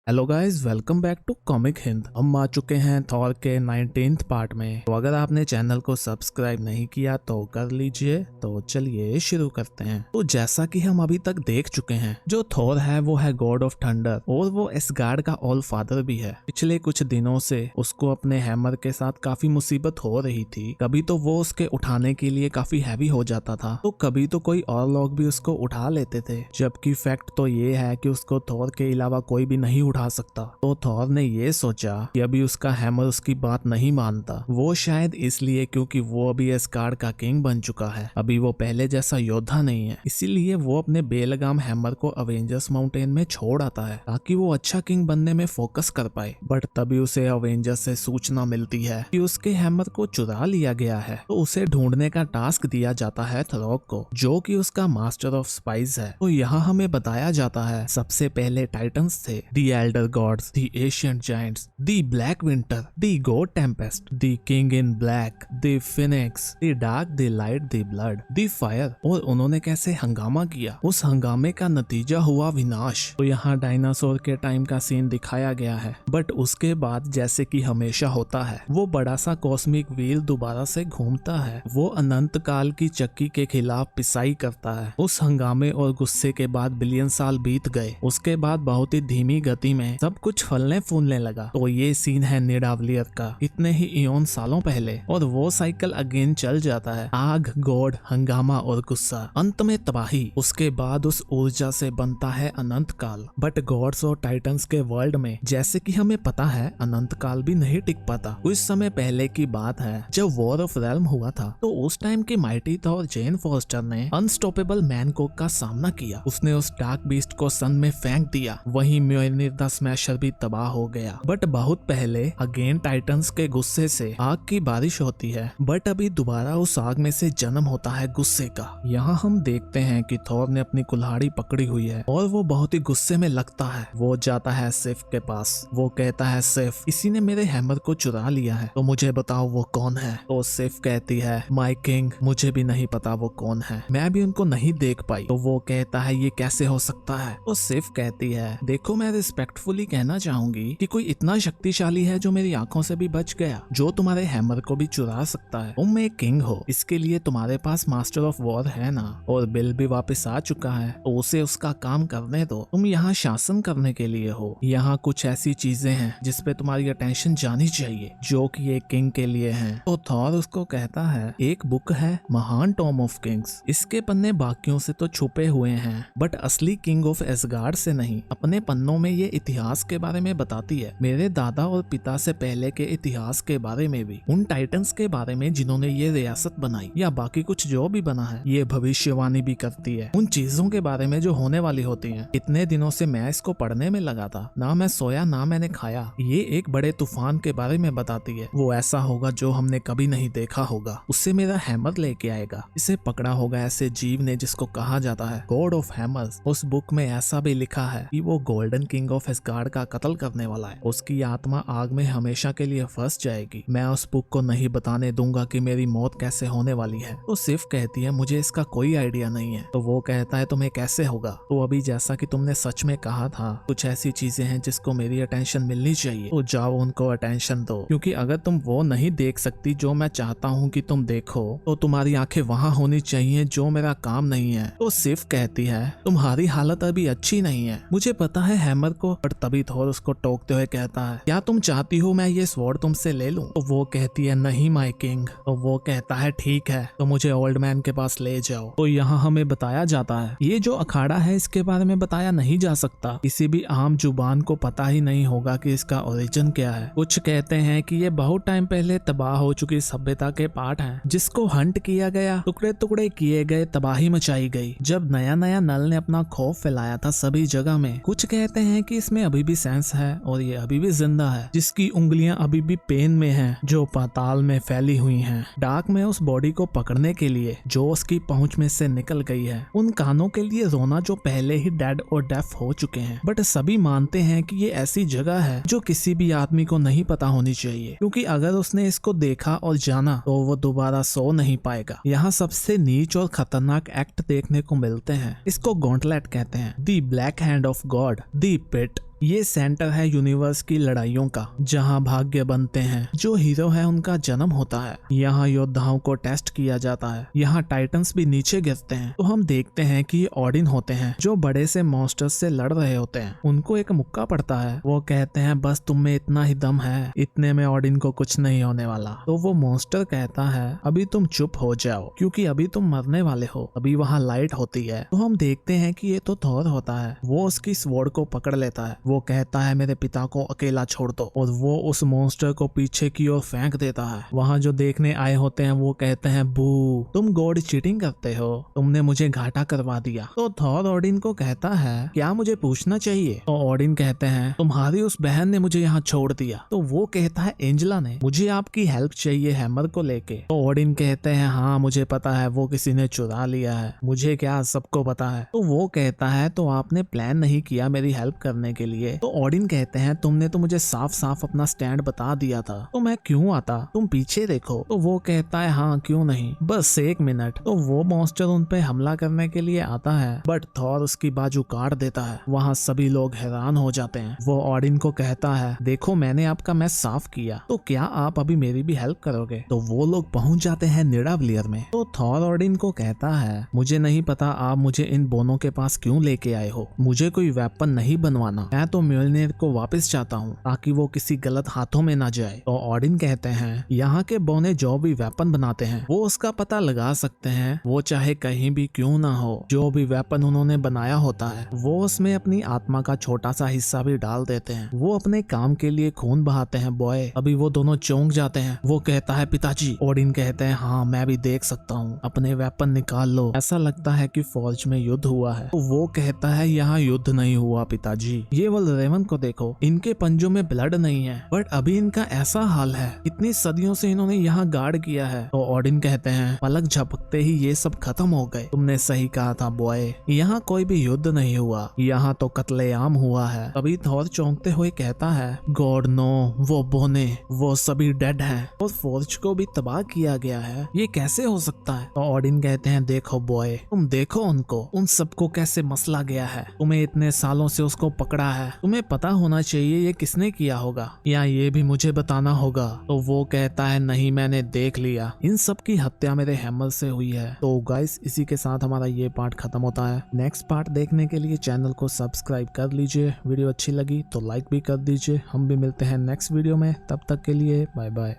Hello guys, welcome back to comic Hind. हम आ चुके हैं थॉर के 19th पार्ट में। तो अगर आपने चैनल को सब्सक्राइब नहीं किया तो कर लीजिए। तो चलिए शुरू करते हैं। तो जैसा कि हम अभी तक देख चुके हैं, जो थॉर है वो है गॉड ऑफ थंडर और वो एसगार्ड का ऑल फादर भी है। पिछले कुछ दिनों से उसको अपने हैमर के साथ काफी मुसीबत हो रही थी। कभी तो वो उसके उठाने के लिए काफी हैवी हो जाता था, तो कभी तो कोई और लोग भी उसको उठा लेते थे। जबकि फैक्ट तो ये है कि उसको थॉर के अलावा कोई भी नहीं उठा सकता। तो थॉर ने ये सोचा कि अभी उसका हैमर उसकी बात नहीं मानता। वो शायद इसलिए क्योंकि वो अभी एस्गार्ड का किंग बन चुका है। अभी वो पहले जैसा योद्धा नहीं है, इसीलिए वो अपने बेलगाम हैमर को अवेंजर्स माउंटेन में छोड़ आता है ताकि वो अच्छा किंग बनने में फोकस कर पाए। बट तभी उसे अवेंजर्स से सूचना मिलती है कि उसके हैमर को चुरा लिया गया है। तो उसे ढूंढने का टास्क दिया जाता है थ्रॉग को, जो कि उसका मास्टर ऑफ स्पाइस है। तो यहाँ हमें बताया जाता है सबसे पहले टाइटन्स थे, the elder gods, the ancient giants, the black winter, the god tempest, the king in black, the phoenix, the dark, the light, the blood, the fire. और उन्होंने कैसे हंगामा किया, उस हंगामे का नतीजा हुआ विनाश। तो यहाँ डायनासोर के टाइम का सीन दिखाया गया है। बट उसके बाद जैसे कि हमेशा होता है, वो बड़ा सा कॉस्मिक व्हील दोबारा से घूमता है। वो अनंत काल की चक्की के खिलाफ पिसाई करता है। उस हंगामे और गुस्से के बाद बिलियन साल बीत गए। उसके बाद बहुत ही धीमी गति में सब कुछ फलने फूलने लगा। तो ये सीन है निडावलियर का, इतने ही इयोन सालों पहले। और वो साइकिल अगेन चल जाता है। आग, गॉड, हंगामा और गुस्सा, अंत में तबाही। उसके बाद उस ऊर्जा से बनता है अनंत काल। बट गॉड्स और टाइटन्स के वर्ल्ड में जैसे कि हमें पता है, अनंत काल भी नहीं टिक पाता। कुछ समय पहले की बात है, जब वॉर ऑफ रेल्म हुआ था, तो उस टाइम की माइटी थॉर जेन फोस्टर ने अनस्टॉपेबल मैनकोक का सामना किया। उसने उस डार्क बीस्ट को सन में फेंक दिया। वहीं म्योल्निर द स्मैशर भी तबाह हो गया। बट बहुत पहले अगेन टाइटन्स के गुस्से से आग की बारिश होती है। बट अभी दोबारा उस आग में से जन्म होता है गुस्से का। यहाँ हम देखते हैं कि थॉर ने अपनी कुल्हाड़ी पकड़ी हुई है और वो बहुत ही गुस्से में लगता है। वो जाता है सिफ के पास। वो कहता है, सिफ, किसी ने मेरे हैमर को चुरा लिया है, तो मुझे बताओ वो कौन है। तो सिफ कहती है, माय किंग, मुझे भी नहीं पता वो कौन है, मैं भी उनको नहीं देख पाई। तो वो कहता है, ये कैसे हो सकता है। तो सिफ कहती है, देखो, मैं रिस्पेक्टफुली कहना चाहूंगी कि कोई इतना शक्तिशाली है जो मेरी आंखों से भी बच गया, जो तुम्हारे हैमर को भी चुरा सकता है। तुम एक किंग हो, इसके लिए तुम्हारे पास मास्टर ऑफ वॉर है ना, और बिल भी वापस आ चुका है, तो उसे उसका काम करने दो। तुम यहाँ शासन करने के लिए हो। यहाँ कुछ ऐसी चीजें हैं जिसपे तुम्हारी अटेंशन जानी चाहिए, जो कि एक किंग के लिए हैं। तो थॉर उसको कहता है, एक बुक है, महान टॉम ऑफ किंग्स। इसके पन्ने बाकियों से तो छुपे हुए हैं, बट असली किंग ऑफ एस्गार्ड से नहीं। अपने पन्नों में ये इतिहास के बारे में बताती है, मेरे दादा और पिता से पहले के इतिहास के बारे में भी, उन टाइटन्स के बारे में जिन्होंने ये रियासत बनाई, या बाकी कुछ जो भी बना है। ये भविष्यवाणी भी करती है उन चीजों के बारे में जो होने वाली होती हैं। इतने दिनों से मैं इसको पढ़ने में लगा था, ना मैं सोया ना मैंने खाया। ये एक बड़े तूफान के बारे में बताती है। वो ऐसा होगा जो हमने कभी नहीं देखा होगा। उससे मेरा हैमर लेके आएगा। इसे पकड़ा होगा ऐसे जीव ने जिसको कहा जाता है गॉड ऑफ हैमर्स। उस बुक में ऐसा भी लिखा है कि वो गोल्डन किंग ऑफ एस्गार्ड का कत्ल करने वाला है। उसकी आत्मा आग में हमेशा के लिए फंस जाएगी। मैं उस बुक को नहीं बताने दूंगा कि मेरी मौत कैसे होने वाली है। तो सिर्फ कहती है, मुझे इसका कोई आइडिया नहीं है। तो वो कहता है, तुम्हें कैसे होगा। तो अभी जैसा कि तुमने सच में कहा था, कुछ ऐसी चीजें हैं जिसको मेरी अटेंशन मिलनी चाहिए, तो जाओ उनको अटेंशन दो। क्योंकि अगर तुम वो नहीं देख सकती जो मैं चाहता हूँ कि तुम देखो, तो तुम्हारी आंखें वहां होनी चाहिए, जो मेरा काम नहीं है। तो सिर्फ कहती है, तुम्हारी हालत अभी अच्छी नहीं है, मुझे पता है हैमर को। पर तभी थॉर उसको टोकते हुए कहता है, क्या तुम चाहती हो मैं ये स्वॉर्ड तुमसे ले लूं। तो वो कहती है, नहीं माय किंग। तो वो कहता है, ठीक है, तो मुझे ओल्ड मैन के पास ले जाओ। तो यहाँ हमें बताया जाता है, ये जो अखाड़ा है इसके बारे में बताया नहीं जा सकता। किसी भी आम जुबान को पता ही नहीं होगा कि इसका ओरिजिन क्या है। कुछ कहते हैं कि ये बहुत टाइम पहले तबाह हो चुकी सभ्यता के पार्ट हैं, जिसको हंट किया गया, टुकड़े टुकड़े किए गए, तबाही मचाई गई जब नया नया नल ने अपना खौफ फैलाया था सभी जगह में। कुछ कहते हैं कि इसमें अभी भी सेंस है और ये अभी भी जिंदा है, जिसकी उंगलियां अभी भी पेन में हैं, जो पाताल में फैली हुई हैं। डार्क में उस बॉडी को पकड़ने के लिए जो उसकी पहुंच में से निकल गई है। उन कानों के लिए रोना जो पहले ही डेड और डेफ हो चुके हैं। बट सभी मानते हैं कि ये ऐसी जगह है जो किसी भी आदमी को नहीं पता होनी चाहिए, क्योंकि अगर उसने इसको देखा और जाना तो वो दोबारा सो नहीं पाएगा। यहाँ सबसे नीच और खतरनाक एक्ट देखने को मिलते हैं। इसको गॉन्टलेट कहते हैं, दी ब्लैक हैंड ऑफ गॉड, दी पिट। ये सेंटर है यूनिवर्स की लड़ाइयों का, जहाँ भाग्य बनते हैं। जो हीरो है उनका जन्म होता है। यहाँ योद्धाओं को टेस्ट किया जाता है। यहाँ टाइटन्स भी नीचे गिरते हैं। तो हम देखते हैं कि ओडिन होते हैं जो बड़े से मॉन्स्टर्स से लड़ रहे होते हैं। उनको एक मुक्का पड़ता है। वो कहते हैं बस तुम में इतना ही दम है, इतने में ओडिन को कुछ नहीं होने वाला। तो वो मॉन्स्टर कहता है अभी तुम चुप हो जाओ, क्योंकि अभी तुम मरने वाले हो। अभी वहाँ लाइट होती है। तो हम देखते हैं कि ये तो थॉर होता है। वो उसकी स्वॉर्ड को पकड़ लेता है। वो कहता है मेरे पिता को अकेला छोड़ दो, और वो उस मॉन्स्टर को पीछे की ओर फेंक देता है। वहाँ जो देखने आए होते हैं वो कहते हैं बू, तुम गॉड चीटिंग करते हो, तुमने मुझे घाटा करवा दिया। तो थॉर ओडिन को कहता है क्या मुझे पूछना चाहिए? तो ओडिन कहते हैं तुम्हारी उस बहन ने मुझे यहाँ छोड़ दिया। तो वो कहता है एंजेला ने, मुझे आपकी हेल्प चाहिए हैमर को लेके। तो ओडिन कहते हैं हाँ मुझे पता है, वो किसी ने चुरा लिया है, मुझे क्या सबको पता है। तो वो कहता है तो आपने प्लान नहीं किया मेरी हेल्प करने के लिए? तो ओडिन कहते हैं तुमने तो मुझे साफ साफ अपना स्टैंड बता दिया था, तो मैं क्यों आता? तुम पीछे देखो। तो वो कहता है हाँ क्यों नहीं, बस एक मिनट। तो वो मॉन्स्टर उन पे हमला करने के लिए आता है, बट थॉर उसकी बाजू काट देता है। वहाँ सभी लोग हैरान हो जाते हैं। वो ओडिन को कहता है देखो मैंने आपका मैच साफ किया, तो क्या आप अभी मेरी भी हेल्प करोगे? तो वो लोग पहुंच जाते हैं निडावलियर में। तो थॉर ओडिन को कहता है मुझे नहीं पता आप मुझे इन बोनों के पास क्यों लेके आए हो, मुझे कोई वेपन नहीं बनवाना, मैं तो म्योल्निर को वापस चाहता हूँ ताकि वो किसी गलत हाथों में ना जाए। तो ओडिन कहते हैं यहाँ के बोने जो भी वेपन बनाते हैं वो उसका पता लगा सकते हैं, वो चाहे कहीं भी क्यों ना हो। जो भी वेपन उन्होंने बनाया होता है वो उसमें अपनी आत्मा का छोटा सा हिस्सा भी डाल देते हैं। वो अपने काम के लिए खून बहाते हैं बॉय। अभी वो दोनों चौंक जाते हैं। वो कहता है पिताजी। ओडिन कहते हैं हाँ मैं भी देख सकता हूँ, अपने वेपन निकाल लो, ऐसा लगता है कि फौज में युद्ध हुआ है। तो वो कहता है यहाँ युद्ध नहीं हुआ पिताजी, ये वो रेवन को देखो, इनके पंजों में ब्लड नहीं है, बट अभी इनका ऐसा हाल है, इतनी सदियों से इन्होंने यहाँ गार्ड किया है। तो ओडिन कहते हैं पलक झपकते ही ये सब खत्म हो गए, तुमने सही कहा था बॉय, यहाँ कोई भी युद्ध नहीं हुआ, यहाँ तो कत्लेआम हुआ है। तभी थॉर चौंकते हुए कहता है गॉड नो, वो बोने वो सभी डेड हैं और फौज को भी तबाह किया गया है, ये कैसे हो सकता है? तो ओडिन कहते हैं देखो बॉय, तुम देखो उनको, उन सबको कैसे मसला गया है, तुम्हें इतने सालों से उसको पकड़ा है, तुम्हें पता होना चाहिए ये किसने किया होगा, या ये भी मुझे बताना होगा। तो वो कहता है नहीं मैंने देख लिया, इन सब की हत्या मेरे हैमर से हुई है। तो गाइस इसी के साथ हमारा ये पार्ट खत्म होता है। नेक्स्ट पार्ट देखने के लिए चैनल को सब्सक्राइब कर लीजिए, वीडियो अच्छी लगी तो लाइक भी कर दीजिए। हम भी मिलते हैं नेक्स्ट वीडियो में, तब तक के लिए बाय बाय।